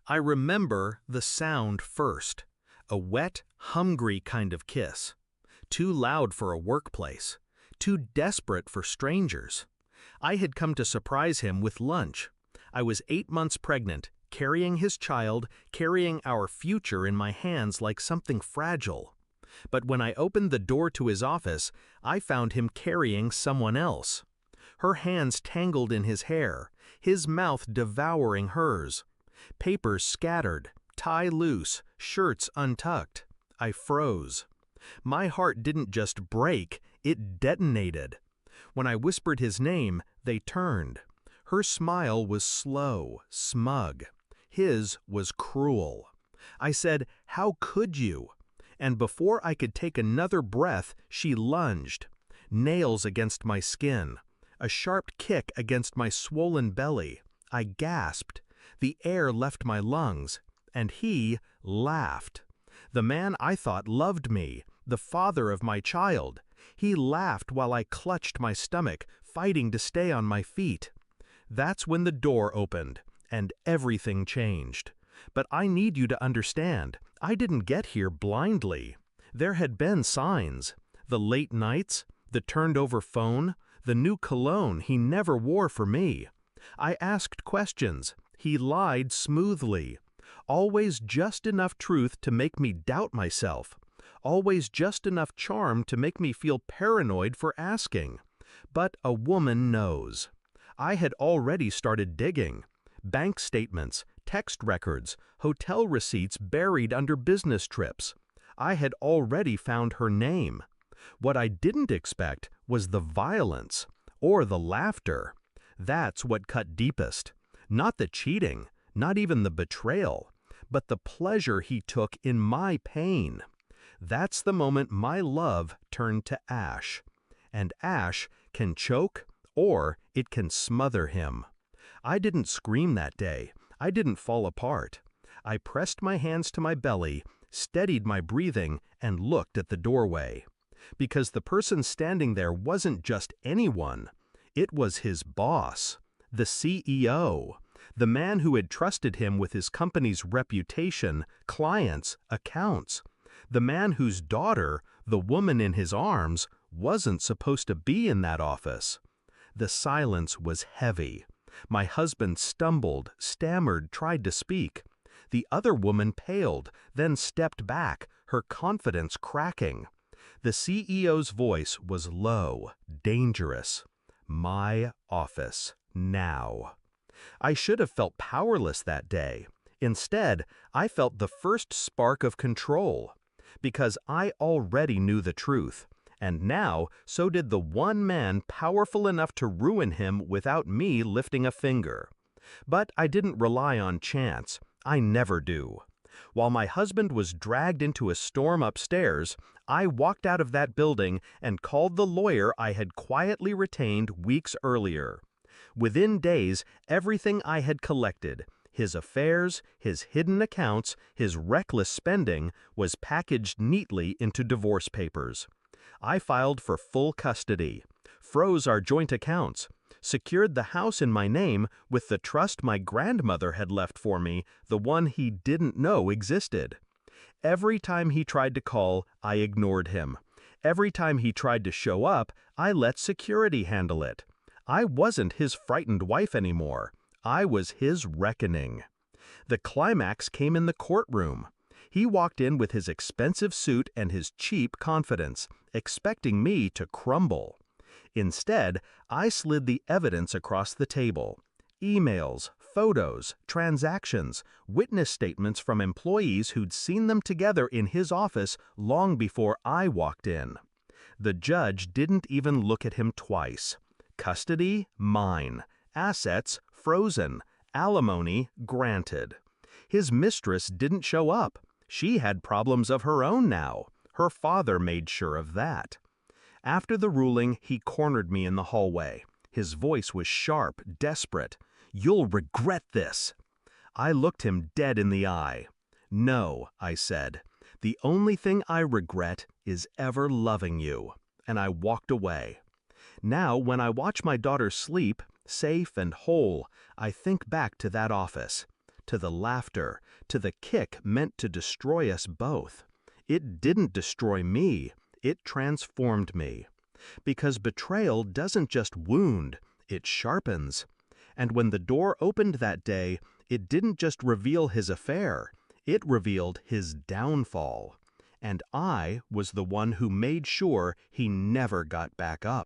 I remember the sound first. A wet, hungry kind of kiss. Too loud for a workplace. Too desperate for strangers. I had come to surprise him with lunch. I was 8 months pregnant, carrying his child, carrying our future in my hands like something fragile. But when I opened the door to his office, I found him carrying someone else. Her hands tangled in his hair, his mouth devouring hers. Papers scattered, tie loose, shirts untucked. I froze. My heart didn't just break, it detonated. When I whispered his name, they turned. Her smile was slow, smug. His was cruel. I said, "How could you?" And before I could take another breath, she lunged. Nails against my skin. A sharp kick against my swollen belly. I gasped. The air left my lungs. And he laughed. The man I thought loved me, the father of my child. He laughed while I clutched my stomach, fighting to stay on my feet. That's when the door opened, and everything changed. But I need you to understand, I didn't get here blindly. There had been signs. The late nights, the turned-over phone, the new cologne he never wore for me. I asked questions. He lied smoothly. Always just enough truth to make me doubt myself. Always just enough charm to make me feel paranoid for asking. But a woman knows. I had already started digging. Bank statements, text records, hotel receipts buried under business trips. I had already found her name. What I didn't expect was the violence, or the laughter. That's what cut deepest. Not the cheating, not even the betrayal, but the pleasure he took in my pain. That's the moment my love turned to ash. And ash can choke, or it can smother him. I didn't scream that day. I didn't fall apart. I pressed my hands to my belly, steadied my breathing, and looked at the doorway. Because the person standing there wasn't just anyone. It was his boss, the CEO, the man who had trusted him with his company's reputation, clients, accounts. The man whose daughter, the woman in his arms, wasn't supposed to be in that office. The silence was heavy. My husband stumbled, stammered, tried to speak. The other woman paled, then stepped back, her confidence cracking. The CEO's voice was low, dangerous. My office, now. I should have felt powerless that day. Instead, I felt the first spark of control. Because I already knew the truth. And now, so did the one man powerful enough to ruin him without me lifting a finger. But I didn't rely on chance. I never do. While my husband was dragged into a storm upstairs, I walked out of that building and called the lawyer I had quietly retained weeks earlier. Within days, everything I had collected, his affairs, his hidden accounts, his reckless spending, was packaged neatly into divorce papers. I filed for full custody, froze our joint accounts, secured the house in my name with the trust my grandmother had left for me, the one he didn't know existed. Every time he tried to call, I ignored him. Every time he tried to show up, I let security handle it. I wasn't his frightened wife anymore. I was his reckoning. The climax came in the courtroom. He walked in with his expensive suit and his cheap confidence, expecting me to crumble. Instead, I slid the evidence across the table. Emails, photos, transactions, witness statements from employees who'd seen them together in his office long before I walked in. The judge didn't even look at him twice. Custody, mine. Assets, frozen. Alimony, granted. His mistress didn't show up. She had problems of her own now. Her father made sure of that. After the ruling, he cornered me in the hallway. His voice was sharp, desperate. "You'll regret this." I looked him dead in the eye. "No," I said. "The only thing I regret is ever loving you." And I walked away. Now, when I watch my daughter sleep, safe and whole, I think back to that office. to the laughter, to the kick meant to destroy us both. It didn't destroy me, it transformed me. Because betrayal doesn't just wound, it sharpens. And when the door opened that day, it didn't just reveal his affair, it revealed his downfall. And I was the one who made sure he never got back up.